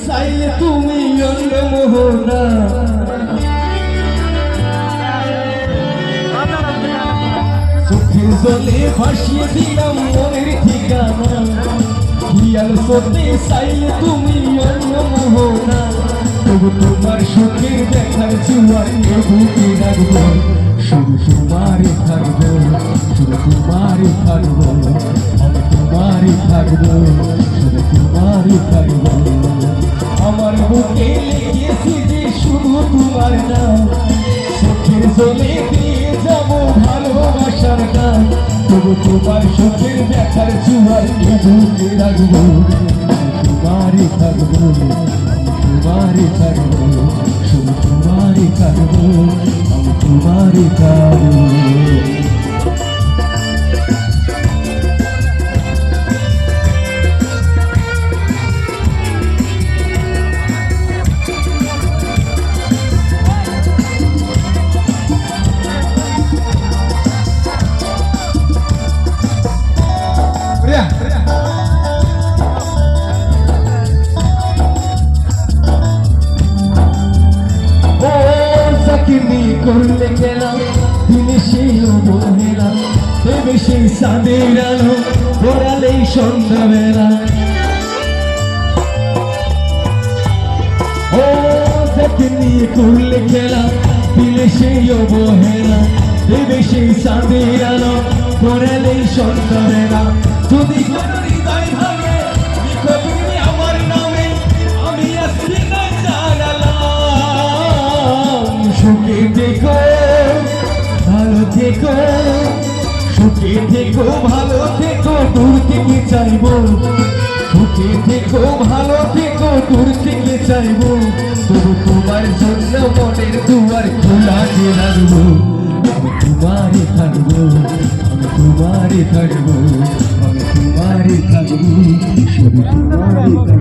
চাইলে তুমি অন্য মোহনা চোখের জলে ভাসিয়ে দিলাম মনের ঠিকানা হিয়াল করতে চাইলে তুমি অন্য মোহনা তবু তোমার সুখের দেখার জুয়ার বুকে রাখবো শুধু তোমারই থাকবো শুধু তোমারই থাকবো আমি তোমারই থাকবো শুধু তোমারই থাকবো আমার বুকে লেগেছি যে শুধু তোমার নাম চোখের জলে দিয়ে যাবো ভালোবাসার গান তবু তোমার সুখের দেখার জুয়ার বুকে রাখবো তোমারই থাকবো তোমারই থাকবো শুধু তোমারই থাকবো আমি তোমারই থাকবো করলে গেলাম দিনে সেই অবহেলা ভেবে সেই চাঁদের আলো পড়ালেই সন্ধ্যাবেলা ও তাকে নিয়ে করলে খেলা দিলে সেই অবহেলা ভেবে সেই চাঁদের আলো পড়ালেই সন্ধ্যাবেলা যদি কোনো হৃদয় ভাঙে লিখবি আমার নামে আমি আজকে না জানালাম সুখে দেখো ভালো থেকো সুখে থেকো ভালো থেকো দূর থেকে চাইবো সুখে থেকো ভালো থেকো দূর থেকে চাইবো তবু তোমার জন্য মনের দুয়ার খোলা দিয়ে রাখবো আমি তোমারই থাকবো আমি তোমারই থাকবো আমি তোমারই থাকবো শুধু তোমারই